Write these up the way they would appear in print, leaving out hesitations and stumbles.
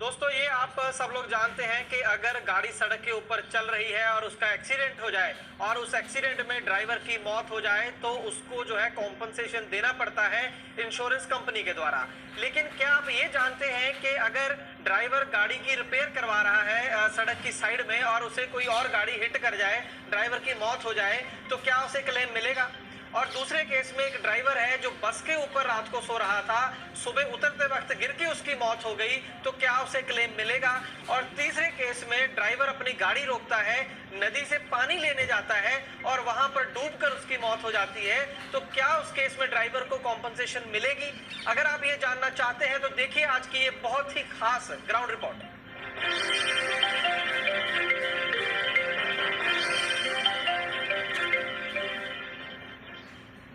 दोस्तों ये आप सब लोग जानते हैं कि अगर गाड़ी सड़क के ऊपर चल रही है और उसका एक्सीडेंट हो जाए और उस एक्सीडेंट में ड्राइवर की मौत हो जाए तो उसको जो है कॉम्पनसेशन देना पड़ता है इंश्योरेंस कंपनी के द्वारा। लेकिन क्या आप ये जानते हैं कि अगर ड्राइवर गाड़ी की रिपेयर करवा रहा है सड़क की साइड में और उसे कोई और गाड़ी हिट कर जाए, ड्राइवर की मौत हो जाए, तो क्या उसे क्लेम मिलेगा? और दूसरे केस में एक ड्राइवर है जो बस के ऊपर रात को सो रहा था, सुबह उतरते वक्त गिर के उसकी मौत हो गई, तो क्या उसे क्लेम मिलेगा? और तीसरे केस में ड्राइवर अपनी गाड़ी रोकता है, नदी से पानी लेने जाता है और वहां पर डूबकर उसकी मौत हो जाती है, तो क्या उस केस में ड्राइवर को कॉम्पनसेशन मिलेगी? अगर आप ये जानना चाहते हैं तो देखिए आज की ये बहुत ही खास ग्राउंड रिपोर्ट।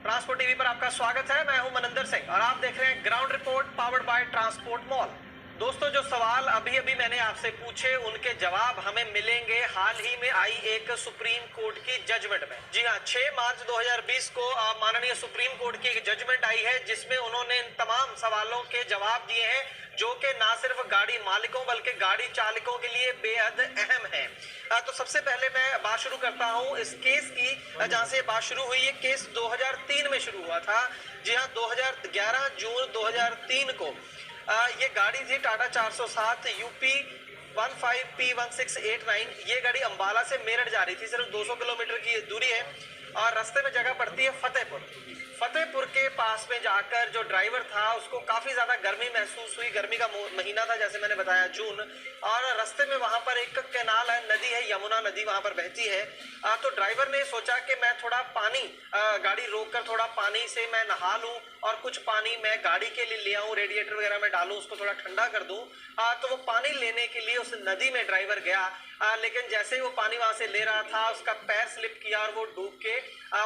ट्रांसपोर्ट टीवी पर आपका स्वागत है। मैं हूं मनिंदर सिंह और आप देख रहे हैं ground report powered by transport mall. दोस्तों जो सवाल अभी अभी मैंने आपसे पूछे उनके जवाब हमें मिलेंगे हाल ही में आई एक सुप्रीम कोर्ट की जजमेंट में। जी हाँ, 6 मार्च 2020 को माननीय सुप्रीम कोर्ट की एक जजमेंट आई है जिसमें उन्होंने इन तमाम सवालों के जवाब दिए हैं जो कि ना सिर्फ गाड़ी मालिकों बल्कि गाड़ी चालकों के लिए बेहद अहम है। तो सबसे पहले मैं बात शुरू करता हूं इस केस की जहां से बात शुरू हुई। ये केस 2003 में शुरू हुआ था। जी हाँ, 11 जून 2003 को ये गाड़ी थी टाटा 407 यूपी 15P1689। ये गाड़ी अंबाला से मेरठ जा रही थी, सिर्फ 200 किलोमीटर की दूरी है और रास्ते में जगह पड़ती है फतेहपुर के पास में जाकर जो ड्राइवर था उसको काफी ज्यादा गर्मी महसूस हुई। गर्मी का महीना था, जैसे मैंने बताया जून, और रास्ते में वहां पर एक कैनाल है, नदी है, यमुना नदी वहां पर बहती है। तो ड्राइवर ने सोचा कि मैं थोड़ा पानी गाड़ी रोककर थोड़ा पानी से मैं नहा लूं और कुछ पानी मैं गाड़ी के लिए ले आऊं, रेडिएटर वगैरह में डालूं, उसको थोड़ा ठंडा कर दूं। तो वो पानी लेने के लिए उस नदी में ड्राइवर गया, लेकिन जैसे ही वो पानी वहां से ले रहा था उसका पैर स्लिप किया और वो डूब के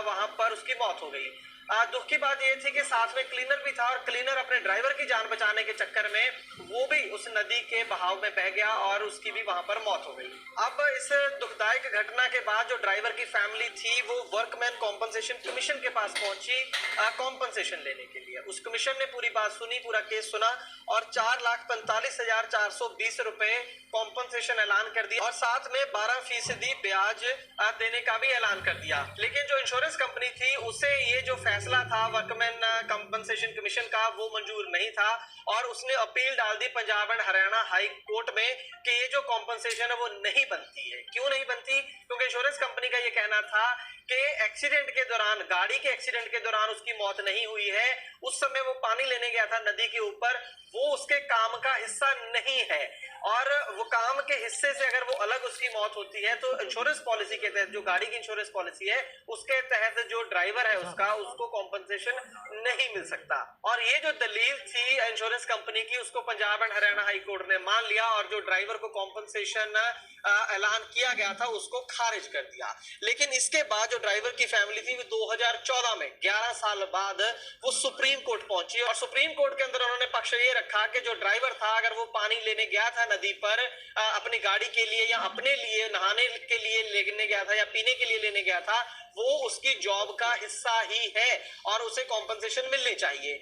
वहां पर उसकी मौत हो गई। दुख की बात यह थी कि साथ में क्लीनर भी था और क्लीनर अपने ड्राइवर की जान बचाने के चक्कर में वो भी उस नदी के बहाव में बह गया और उसकी भी वहां पर मौत हो गई। अब इस दुखदायक घटना के बाद जो ड्राइवर की फैमिली थी वो वर्कमैन कॉम्पनसेशन कमीशन के पास पहुंची कॉम्पनसेशन लेने के लिए। उस कमीशन ने पूरी बात सुनी, पूरा केस सुना और 4,45,420 रुपए कॉम्पनसेशन ऐलान कर दिया और साथ में 12% ब्याज देने का भी ऐलान कर दिया। लेकिन जो इंश्योरेंस कंपनी थी उसे ये जो फैसला था वर्कमैन कॉम्पनसेशन कमीशन का वो मंजूर नहीं था और उसने अपील डाल दी Punjab and Haryana high court में कि ये जो कॉम्पनसेशन है वो नहीं बनती है। क्यों नहीं बनती? क्योंकि इंश्योरेंस कंपनी का ये कहना था कि एक्सीडेंट के दौरान, गाड़ी के एक्सीडेंट के दौरान उसकी मौत नहीं हुई है, उस समय वो पानी लेने गया था नदी के ऊपर, वो उसके काम का हिस्सा नहीं है और वो काम के हिस्से से अगर वो अलग उसकी मौत होती है तो इंश्योरेंस पॉलिसी के तहत, जो गाड़ी की इंश्योरेंस पॉलिसी है उसके तहत जो ड्राइवर है उसको कॉम्पनसेशन नहीं मिल सकता। और ये जो दलील थी इंश्योरेंस कंपनी की उसको Punjab and Haryana high court ने मान लिया और जो ड्राइवर को कॉम्पनसेशन ऐलान किया गया था उसको खारिज कर दिया। लेकिन इसके बाद जो ड्राइवर की फैमिली थी वो 2014 में 11 साल बाद वो सुप्रीम कोर्ट पहुंची और सुप्रीम कोर्ट के अंदर उन्होंने पक्ष ये रखा कि जो ड्राइवर था अगर वो पानी लेने गया था नदी पर अपनी गाड़ी के लिए या अपने लिए नहाने के लिए लेने गया था या पीने के लिए लेने गया था, वो उसकी जॉब का हिस्सा ही है और उसे कॉम्पनसेशन मिलनी चाहिए।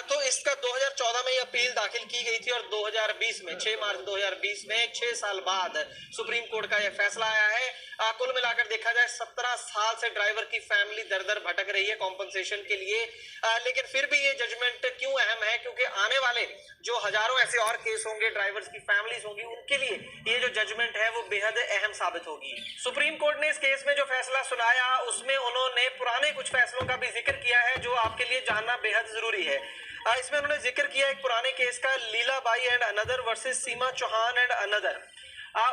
तो इसका 2014 में अपील दाखिल की गई थी और 2020 में 6 मार्च 2020 में 6 साल बाद सुप्रीम कोर्ट का यह फैसला आया है। कुल मिलाकर देखा जाए 17 साल से ड्राइवर की फैमिली दर दर भटक रही है कॉम्पनसेशन के लिए। लेकिन फिर भी ये जजमेंट क्यों अहम है? क्योंकि आने वाले जो हजारों ऐसे और केस होंगे, ड्राइवर्स की फैमिलीज होंगी, उनके लिए ये जो जजमेंट है वो बेहद अहम साबित होगी। सुप्रीम कोर्ट ने इस केस में जो फैसला सुनाया उसमें उन्होंने पुराने कुछ फैसलों का भी जिक्र किया है जो आपके लिए जानना बेहद जरूरी है। इसमें उन्होंने जिक्र किया एक पुराने केस का, Leelabai and another versus Seema Chauhan and another.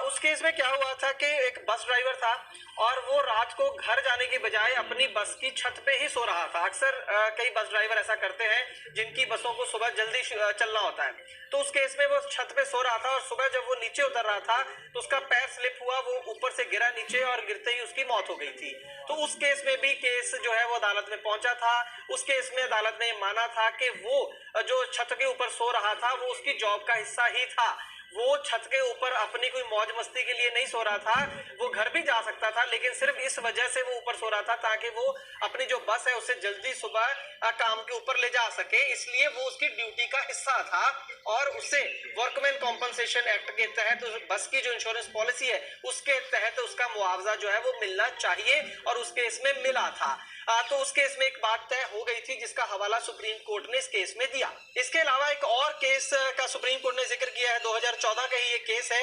उस केस में क्या हुआ था कि एक बस ड्राइवर था और वो रात को घर जाने की बजाय अपनी बस की छत पे ही सो रहा था। अक्सर कई बस ड्राइवर ऐसा करते हैं जिनकी बसों को सुबह जल्दी चलना होता है। तो उस केस में वो छत पे सो रहा था और सुबह जब वो नीचे उतर रहा था तो उसका पैर स्लिप हुआ, वो ऊपर से गिरा नीचे और गिरते ही उसकी मौत हो गई थी। तो उस केस में भी केस जो है वो अदालत में पहुंचा था। उस केस में अदालत ने माना था कि वो जो छत के ऊपर सो रहा था वो उसकी जॉब का हिस्सा ही था वो छत के ऊपर अपनी कोई मौज मस्ती के लिए नहीं सो रहा था, वो घर भी जा सकता था, लेकिन सिर्फ इस वजह से वो ऊपर सो रहा था ताकि वो अपनी जो बस है उसे जल्दी सुबह काम के ऊपर ले जा सके, इसलिए वो उसकी ड्यूटी का हिस्सा था और उसे वर्कमैन कॉम्पनसेशन एक्ट के तहत बस की जो इंश्योरेंस पॉलिसी है उसके तहत उसका मुआवजा जो है वो मिलना चाहिए और उस केस में मिला था। तो उस केस में एक बात तय हो गई थी जिसका हवाला सुप्रीम कोर्ट ने इस केस में दिया। इसके अलावा एक और केस का सुप्रीम कोर्ट ने जिक्र किया है, 2014 का ही ये केस है,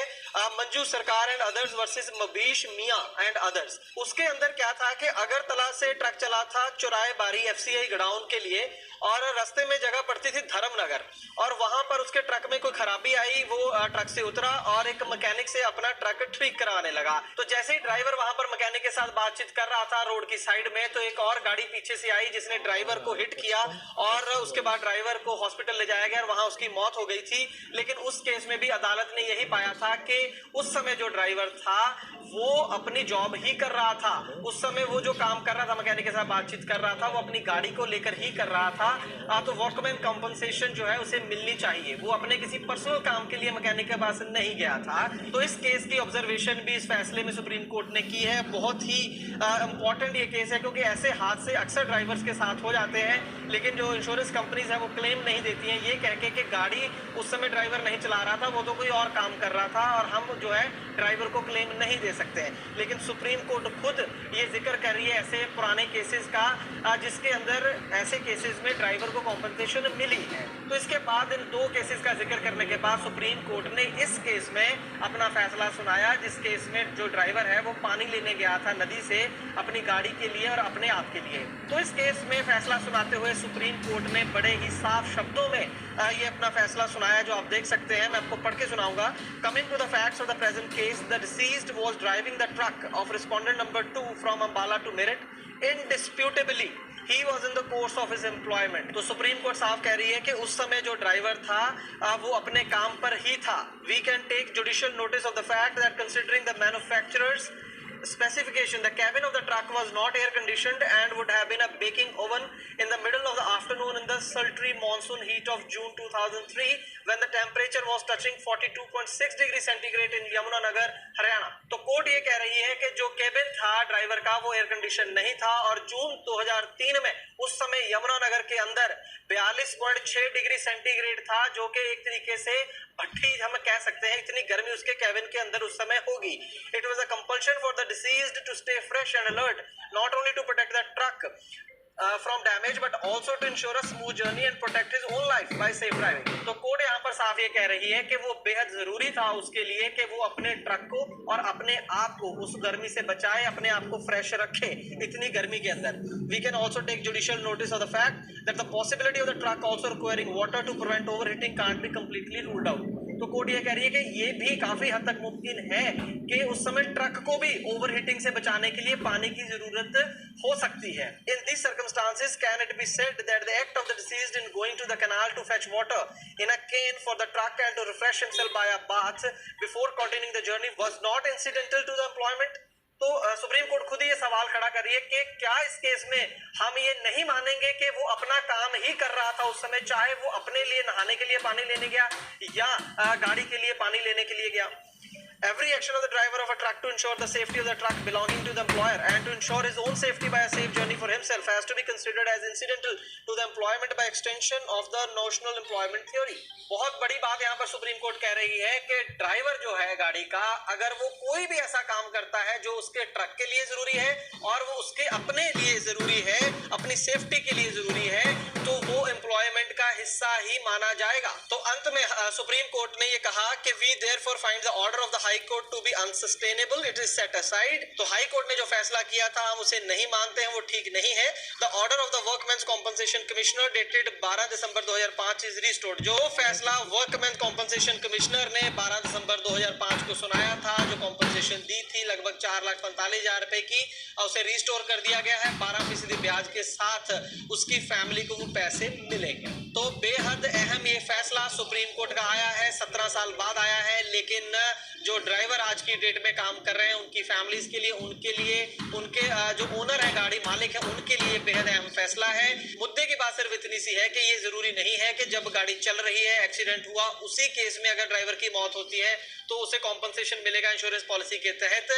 Manju Sarkar and others versus मबीश मियां एंड अदर्स। उसके अंदर क्या था कि अगरतला से ट्रक चला था चौराहे बारी एफसीआई गोडाउन के लिए और रास्ते में जगह पड़ती थी धर्मनगर और वहां पर उसके ट्रक में कोई खराबी आई, वो ट्रक से उतरा और एक मैकेनिक से अपना ट्रक ठीक कराने लगा। तो जैसे ही ड्राइवर वहां पर मैकेनिक के साथ बातचीत कर रहा था रोड की साइड में, तो एक और गाड़ी पीछे से आई जिसने ड्राइवर को हिट किया और उसके बाद ड्राइवर को हॉस्पिटल ले जाया गया और वहां उसकी मौत हो गई थी। लेकिन उस केस में भी अदालत ने यही पाया था कि उस समय जो ड्राइवर था वो अपनी जॉब ही कर रहा था, उस समय वो जो काम कर रहा था मैकेनिक के साथ बातचीत कर रहा था वो अपनी गाड़ी को लेकर ही कर रहा था। तो वर्कमैन कॉम्पनसेशन जो है उसे मिलनी चाहिए, वो अपने किसी पर्सनल काम के लिए मैकेनिक के पास नहीं गया था। तो इस केस की ऑब्जर्वेशन भी इस फैसले में सुप्रीम कोर्ट ने की है। बहुत ही इंपॉर्टेंट ये केस है क्योंकि ऐसे हादसे अक्सर ड्राइवर्स के साथ हो जाते हैं, लेकिन जो इंश्योरेंस कंपनीज है वो क्लेम नहीं देती हैं, ये कह के कि गाड़ी उस समय ड्राइवर नहीं चला रहा था, वो तो कोई और काम कर रहा था और हम जो है ड्राइवर को क्लेम नहीं दे सकते हैं। लेकिन सुप्रीम कोर्ट खुद ये जिक्र कर रही है ऐसे पुराने केसेस का जिसके अंदर ऐसे केसेस में ड्राइवर को कॉम्पनसेशन मिली है। तो इसके बाद इन दो केसेस का जिक्र करने के बाद सुप्रीम कोर्ट ने इस केस में अपना फैसला सुनाया, जिस केस में जो ड्राइवर है वो पानी लेने गया था नदी से अपनी गाड़ी के लिए और अपने आप के लिए। तो इस केस में फैसला सुनाते हुए सुप्रीम कोर्ट ने बड़े ही साफ शब्दों में ये अपना फैसला सुनाया, जो आप देख सकते हैं। मैं आपको पढ़ के सुनाऊंगा। Coming to the facts of the present case, the deceased was driving the truck of respondent number 2 from Ambala to Meerut. Indisputably he was in the course of his employment. तो सुप्रीम कोर्ट साफ कह रही है कि उस समय जो ड्राइवर था वो अपने काम पर ही था। We can take judicial notice of the fact that considering the manufacturers specification, the cabin of the truck was not air conditioned and would have been a baking oven in the middle of the afternoon in the sultry monsoon heat of June 2003 when the temperature was touching 42.6 degree centigrade in Yamunanagar Haryana. तो court ये कह रही है कि जो cabin था driver का वो एयर कंडीशन नहीं था और जून 2003 में उस समय यमुनानगर के अंदर 42.6 डिग्री सेंटीग्रेड था, जो कि एक तरीके से भट्टी हम कह सकते हैं, इतनी गर्मी उसके कैबिन के अंदर उस समय होगी। It was a compulsion for the deceased to stay fresh and alert, not only to protect the truck from damage but also to ensure a smooth journey and protect his own life by safe driving। तो court यहाँ पर साफ ये कह रही है कि वो बेहद जरूरी था उसके लिए कि वो अपने ट्रक को और अपने आप को उस गर्मी से बचाए, अपने आप को फ्रेश रखे इतनी गर्मी के अंदर। We can also take judicial notice of the fact that the possibility of the truck also requiring water to prevent overheating can't be completely ruled out। तो कोर्ट ये कह रही है कि ये भी काफी हद तक मुमकिन है कि उस समय ट्रक को भी ओवरहीटिंग से बचाने के लिए पानी की जरूरत हो सकती है। In these circumstances, can it be said that the act of the deceased in going to the canal to fetch water in a can for the truck and to refresh himself by a bath before continuing the journey was not incidental to the employment? तो supreme court खुद ही ये सवाल खड़ा कर रही है कि क्या इस केस में हम ये नहीं मानेंगे कि वो अपना काम ही कर रहा था उस समय, चाहे वो अपने लिए नहाने के लिए पानी लेने गया या गाड़ी के लिए पानी लेने के लिए गया। Every action of the driver of a truck to ensure the safety of the truck belonging to the employer and to ensure his own safety by a safe journey for himself has to be considered as incidental to the employment by extension of the notional employment theory। बहुत बड़ी बात यहाँ पर supreme court कह रही है कि driver जो है गाड़ी का, अगर वो कोई भी ऐसा काम करता है जो उसके ट्रक के लिए जरूरी है और वो उसके अपने लिए जरूरी है, अपनी सेफ्टी के लिए जरूरी है, तो वो एम्प्लॉयमेंट का हिस्सा ही माना जाएगा। तो अंत में सुप्रीम कोर्ट ने ये कहा कि we therefore find the order of the high court to be unsustainable, it is set aside. तो हाई कोर्ट ने जो फैसला किया था हम उसे नहीं मानते हैं, वो ठीक नहीं है। The order of the workman's compensation commissioner dated 12 December 2005 is restored. जो फैसला वर्कमैन कॉम्पनसेशन कमिश्नर ने 12 दिसंबर 2005 को सुनाया था, जो कॉम्पनसेशन दी थी लगभग 4,45,000 रुपए की, और उसे रिस्टोर कर दिया गया है 12% ब्याज के साथ उसकी फैमिली को वो पैसे मिलेंगे। तो बेहद अहम ये फैसला सुप्रीम कोर्ट का आया है, 17 साल बाद आया है, लेकिन जो ड्राइवर आज की डेट में काम कर रहे हैं उनकी फैमिलीज के लिए, उनके जो ओनर है, गाड़ी मालिक है, उनके लिए बेहद अहम फैसला है। मुद्दे की बात सिर्फ इतनी सी है कि ये जरूरी नहीं है कि जब गाड़ी चल रही है, एक्सीडेंट हुआ, उसी केस में अगर ड्राइवर की मौत होती है तो उसे कॉम्पनसेशन मिलेगा इंश्योरेंस पॉलिसी के तहत,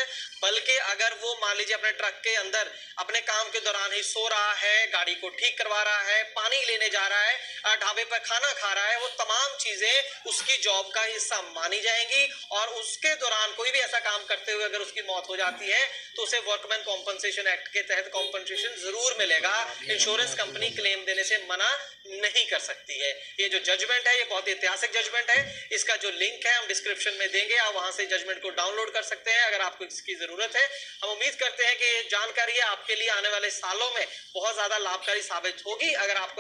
बल्कि अगर वो मान लीजिए अपने ट्रक के अंदर अपने काम के दौरान ही सो रहा है, गाड़ी को ठीक करवा रहा है, पानी लेने जा रहा है, ढाबे पर खाना खा रहा है, वो तमाम चीजें उसकी जॉब का हिस्सा मानी जाएंगी और उसके दौरान कोई भी ऐसा काम करते हुए अगर उसकी मौत हो जाती है तो उसे वर्कमैन कॉम्पनसेशन एक्ट के तहत कॉम्पनसेशन जरूर मिलेगा। इंश्योरेंस कंपनी क्लेम देने से मना नहीं कर सकती है। ये जो जजमेंट है ये बहुत ऐतिहासिक जजमेंट है, इसका जो लिंक है हम डिस्क्रिप्शन में देंगे, आप वहां से जजमेंट को डाउनलोड कर सकते हैं अगर आपको इसकी जरूरत है। हम उम्मीद करते हैं कि ये जानकारी आपके लिए आने वाले सालों में बहुत ज्यादा लाभकारी साबित होगी। अगर आपको